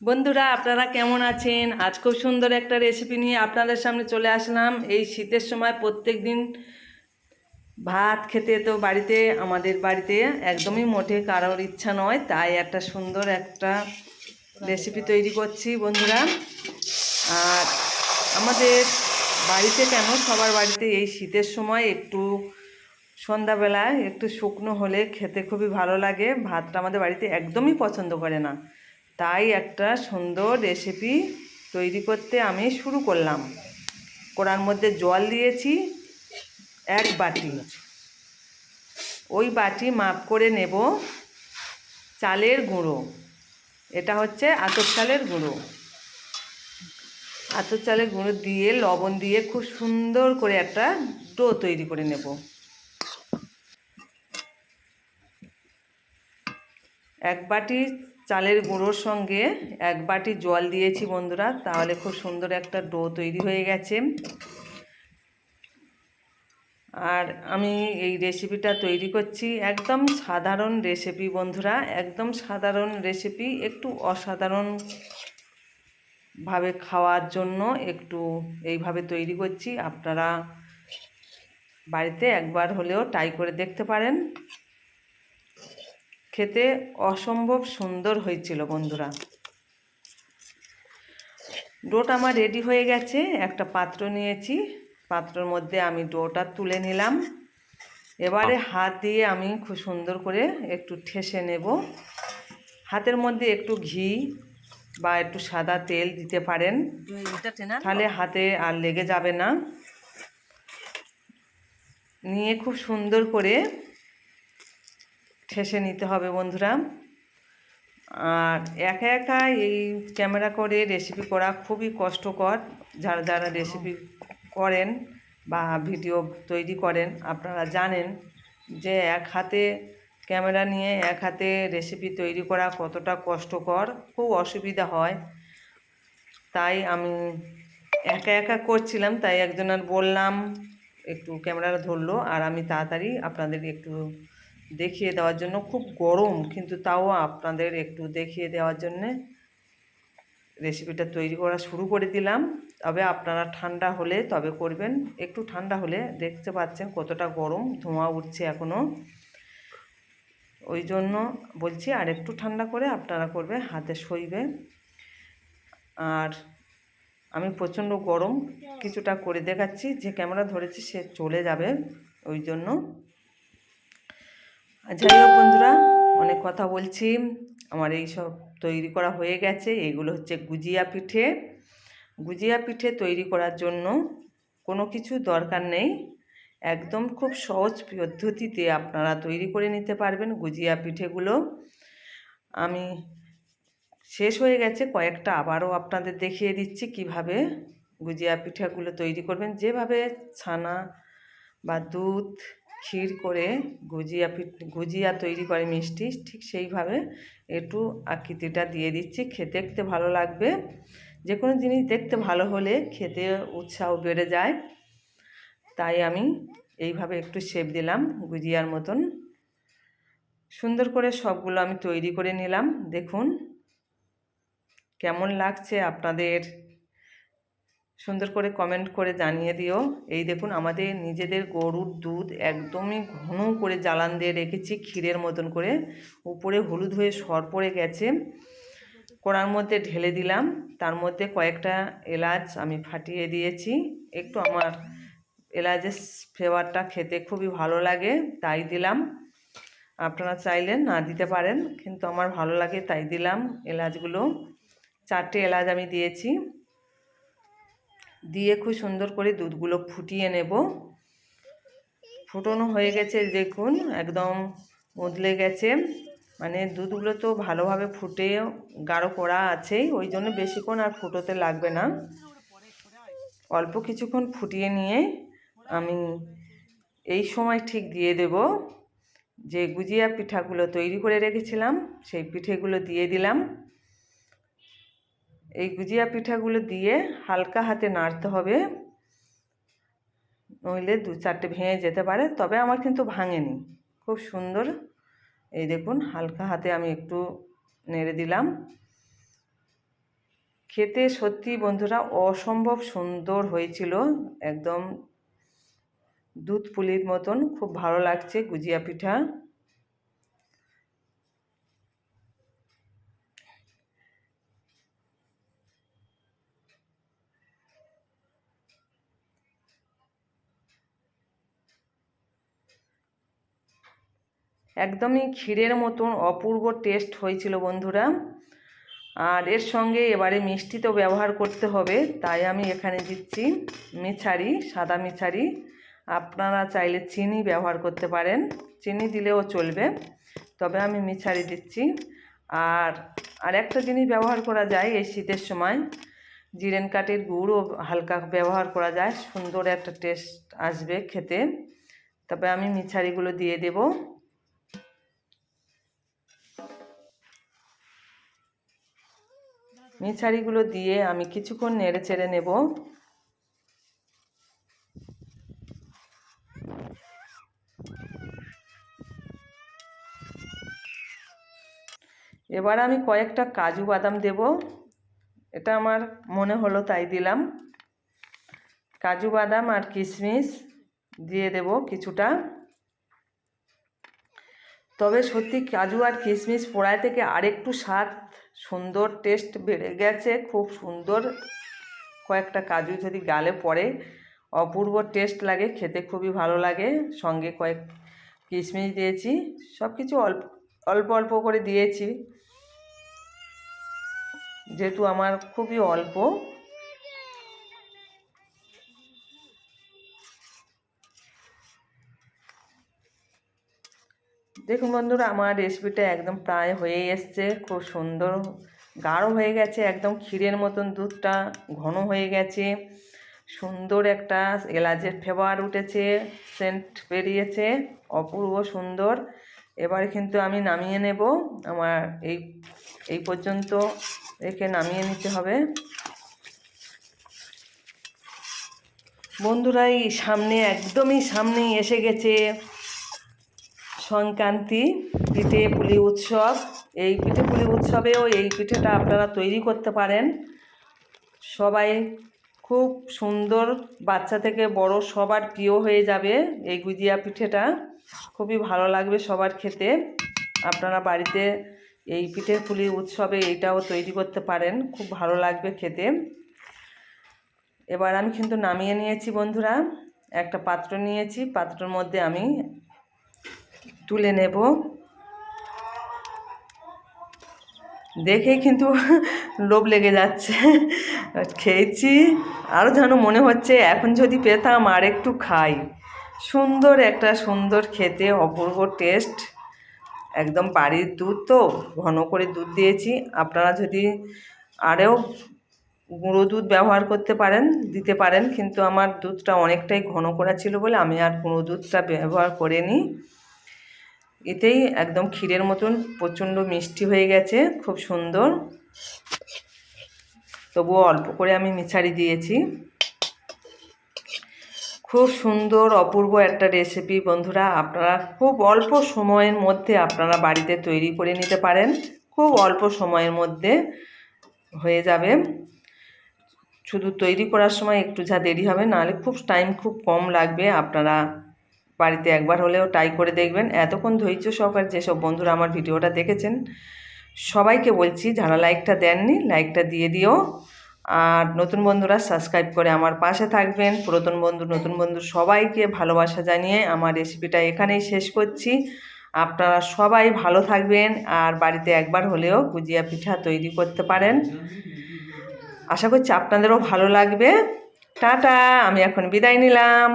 বন্ধুরা, আপনারা কেমন আছেন? আজ খুব সুন্দর একটা রেসিপি নিয়ে আপনাদের সামনে চলে আসলাম। এই শীতের সময় প্রত্যেক দিন ভাত খেতে তো আমাদের বাড়িতে একদমই মোটে কারোর ইচ্ছা নয়, তাই একটা সুন্দর একটা রেসিপি তৈরি করছি বন্ধুরা। আর আমাদের বাড়িতে কেন, সবার বাড়িতে এই শীতের সময় একটু সন্ধ্যাবেলায় একটু শুকনো হলে খেতে খুবই ভালো লাগে। ভাতটা আমাদের বাড়িতে একদমই পছন্দ করে না, তাই একটা সুন্দর রেসিপি তৈরি করতে আমি শুরু করলাম। কড়ার মধ্যে জল দিয়েছি 1 বাটি, ওই বাটি মাপ করে নেব চালের গুঁড়ো। এটা হচ্ছে আতপ চালের গুঁড়ো। আতপ চালের গুঁড়ো দিয়ে লবণ দিয়ে খুব সুন্দর করে একটা ডো তৈরি করে নেব। 1 বাটি চালের গুঁড়োর সঙ্গে 1 বাটি জল দিয়েছি বন্ধুরা, তাহলে খুব সুন্দর একটা ডো তৈরি হয়ে গেছে। আর আমি এই রেসিপিটা তৈরি করছি একদম সাধারণ রেসিপি বন্ধুরা, একদম সাধারণ রেসিপি, একটু অসাধারণভাবে খাওয়ার জন্য একটু এইভাবে তৈরি করছি। আপনারা বাড়িতে একবার হলেও ট্রাই করে দেখতে পারেন। খেতে অসম্ভব সুন্দর হয়েছিল বন্ধুরা। ডোটা আমার রেডি হয়ে গেছে। একটা পাত্র নিয়েছি, পাত্রের মধ্যে আমি ডোটা তুলে নিলাম। এবারে হাত দিয়ে আমি খুব সুন্দর করে একটু ঠেসে নেব। হাতের মধ্যে একটু ঘি বা একটু সাদা তেল দিতে পারেন, তাহলে হাতে আর লেগে যাবে না। নিয়ে খুব সুন্দর করে ঠেসে নিতে হবে বন্ধুরা। আর একা একা এই ক্যামেরা করে রেসিপি করা খুবই কষ্টকর। যারা যারা রেসিপি করেন বা ভিডিও তৈরি করেন, আপনারা জানেন যে এক হাতে ক্যামেরা নিয়ে এক হাতে রেসিপি তৈরি করা কতটা কষ্টকর, খুব অসুবিধা হয়। তাই আমি একা একা করছিলাম, তাই একজনের বললাম, একটু ক্যামেরাটা ধরলো, আর আমি তাড়াতাড়ি আপনাদের একটু দেখিয়ে দেওয়ার জন্য, খুব গরম কিন্তু তাও আপনাদের একটু দেখিয়ে দেওয়ার জন্যে রেসিপিটা তৈরি করা শুরু করে দিলাম। তবে আপনারা ঠান্ডা হলে তবে করবেন। একটু ঠান্ডা হলে, দেখতে পাচ্ছেন কতটা গরম, ধোঁয়া উঠছে এখনও, ওই জন্য বলছি আর একটু ঠান্ডা করে আপনারা করবে, হাতে সইবে। আর আমি প্রচণ্ড গরম কিছুটা করে দেখাচ্ছি, যে ক্যামেরা ধরেছি সে চলে যাবে, ওই জন্য। যাই হোক বন্ধুরা, অনেক কথা বলছি। আমার এই সব তৈরি করা হয়ে গেছে। এগুলো হচ্ছে গুজিয়া পিঠে। গুজিয়া পিঠে তৈরি করার জন্য কোনো কিছু দরকার নেই, একদম খুব সহজ পদ্ধতিতে আপনারা তৈরি করে নিতে পারবেন গুজিয়া পিঠেগুলো। আমি শেষ হয়ে গেছে কয়েকটা, আবারও আপনাদের দেখিয়ে দিচ্ছি কিভাবে গুজিয়া পিঠাগুলো তৈরি করবেন। যেভাবে ছানা বা দুধ ক্ষীর করে গুজিয়া তৈরি করে মিষ্টি, ঠিক সেইভাবে একটু আকৃতিটা দিয়ে দিচ্ছি। খেতে দেখতে ভালো লাগবে। যে কোনো জিনিস দেখতে ভালো হলে খেতে উৎসাহ বেড়ে যায়, তাই আমি এইভাবে একটু শেপ দিলাম গুজিয়ার মতন। সুন্দর করে সবগুলো আমি তৈরি করে নিলাম। দেখুন কেমন লাগছে আপনাদের, সুন্দর করে কমেন্ট করে জানিয়ে দিও। এই দেখুন, আমাদের নিজেদের গরুর দুধ একদমই ঘন করে জ্বালান দিয়ে রেখেছি ক্ষীরের মতন করে, উপরে হলুদ হয়ে সর পড়ে গেছে। কড়ার মধ্যে ঢেলে দিলাম, তার মধ্যে কয়েকটা এলাচ আমি ফাটিয়ে দিয়েছি। একটু আমার এলাচের ফ্লেভারটা খেতে খুবই ভালো লাগে, তাই দিলাম। আপনারা চাইলে না দিতে পারেন, কিন্তু আমার ভালো লাগে তাই দিলাম এলাচগুলো। 4টে এলাচ আমি দিয়েছি। দিয়ে খুব সুন্দর করে দুধগুলো ফুটিয়ে নেব। ফুটানো হয়ে গেছে দেখুন, একদম উতলে গেছে। মানে দুধগুলো তো ভালোভাবে ফুটে গাঢ় করা আছেই, ওই জন্য বেশিক্ষণ আর ফুটোতে লাগবে না। অল্প কিছুক্ষণ ফুটিয়ে নিয়ে আমি এই সময় ঠিক দিয়ে দেব যে গুজিয়া পিঠাগুলো তৈরি করে রেখেছিলাম, সেই পিঠেগুলো দিয়ে দিলাম। এই গুজিয়া পিঠাগুলো দিয়ে হালকা হাতে নাড়তে হবে, নইলে 2-4টে ভেঙে যেতে পারে। তবে আমার কিন্তু ভাঙেনি, খুব সুন্দর। এই দেখুন, হালকা হাতে আমি একটু নেড়ে দিলাম। খেতে সত্যি বন্ধুরা অসম্ভব সুন্দর হয়েছিল, একদম দুধ পুলির মতন, খুব ভালো লাগছে গুজিয়া পিঠা। একদমই ক্ষীরের মতন অপূর্ব টেস্ট হয়েছিল বন্ধুরা। আর এর সঙ্গে এবারে মিষ্টি তো ব্যবহার করতে হবে, তাই আমি এখানে দিচ্ছি মিছারি, সাদা মিছারি। আপনারা চাইলে চিনি ব্যবহার করতে পারেন, চিনি দিলেও চলবে, তবে আমি মিছারি দিচ্ছি। আর একটা জিনিস ব্যবহার করা যায় এই শীতের সময়, জিরেন কাঠের গুঁড়ও হালকা ব্যবহার করা যায়, সুন্দর একটা টেস্ট আসবে খেতে। তবে আমি মিছারিগুলো দিয়ে দেব। মিছারিগুলো দিয়ে আমি কিছুক্ষণ নেড়ে চেড়ে নেব। এবার আমি কয়েকটা কাজু বাদাম দেব, এটা আমার মনে হলো তাই দিলাম। কাজু বাদাম আর কিশমিশ দিয়ে দেব কিছুটা। তবে সত্যি কাজু আর কিশমিশ পোড়ায় থেকে আরেকটু স্বাদ সুন্দর টেস্ট বেড়ে গেছে, খুব সুন্দর। কয়েকটা কাজু যদি গালে পড়ে অপূর্ব টেস্ট লাগে, খেতে খুবই ভালো লাগে। সঙ্গে কয়েক কিশমিশ দিয়েছি, সব কিছু অল্প অল্প অল্প করে দিয়েছি, যেহেতু আমার খুবই অল্প। দেখুন বন্ধুরা, আমার রেসিপিটা একদম প্রায় হয়ে এসছে, খুব সুন্দর গাঢ় হয়ে গেছে, একদম ক্ষীরের মতন দুধটা ঘন হয়ে গেছে, সুন্দর একটা এলাচের ফ্লেভার উঠেছে, সেন্ট বেরিয়েছে, অপূর্ব সুন্দর। এবারে কিন্তু আমি নামিয়ে নেব, আমার এই পর্যন্ত রেখে নামিয়ে নিতে হবে। বন্ধুরা, এই একদমই সামনেই এসে গেছে সংক্রান্তি, পিঠে পুলি উৎসব। এই পিঠে পুলি উৎসবেও এই পিঠেটা আপনারা তৈরি করতে পারেন। সবাই খুব সুন্দর, বাচ্চা থেকে বড় সবার প্রিয় হয়ে যাবে এই গুজিয়া পিঠেটা, খুবই ভালো লাগবে সবার খেতে। আপনারা বাড়িতে এই পিঠে পুলি উৎসবে এইটাও তৈরি করতে পারেন, খুব ভালো লাগবে খেতে। এবার আমি কিন্তু নামিয়ে নিয়েছি বন্ধুরা, একটা পাত্র নিয়েছি, পাত্রের মধ্যে আমি তুলে নেব। দেখেই কিন্তু লোভ লেগে যাচ্ছে, খেয়েছি আরও যেন মনে হচ্ছে এখন যদি পেতাম আর একটু খাই। সুন্দর খেতে অপূর্ব টেস্ট, একদম বাড়ির দুধ তো, ঘন করে দুধ দিয়েছি। আপনারা যদি আরও গুঁড়ো দুধ ব্যবহার করতে পারেন, দিতে পারেন, কিন্তু আমার দুধটা অনেকটাই ঘন করা ছিল বলে আমি আর গুঁড়ো দুধটা ব্যবহার করিনি। এতেই একদম ক্ষীরের মতন প্রচণ্ড মিষ্টি হয়ে গেছে, খুব সুন্দর। তবুও অল্প করে আমি মিছারি দিয়েছি। খুব সুন্দর অপূর্ব একটা রেসিপি বন্ধুরা, আপনারা খুব অল্প সময়ের মধ্যে আপনারা বাড়িতে তৈরি করে নিতে পারেন, খুব অল্প সময়ের মধ্যে হয়ে যাবে। শুধু তৈরি করার সময় একটু যা দেরি হবে, নাহলে খুব কম লাগবে। আপনারা বাড়িতে একবার হলেও ট্রাই করে দেখবেন। এতক্ষণ ধৈর্য সহকারে যেসব বন্ধুরা আমার ভিডিওটা দেখেছেন সবাইকে বলছি, যারা লাইকটা দেননি লাইকটা দিয়ে দিও। আর নতুন বন্ধুরা সাবস্ক্রাইব করে আমার পাশে থাকবেন। পুরাতন বন্ধু নতুন বন্ধু সবাইকে ভালোবাসা জানিয়ে আমার রেসিপিটা এখানেই শেষ করছি। আপনারা সবাই ভালো থাকবেন, আর বাড়িতে একবার হলেও গুজিয়া পিঠা তৈরি করতে পারেন। আশা করছি আপনাদেরও ভালো লাগবে। টাটা, আমি এখন বিদায় নিলাম।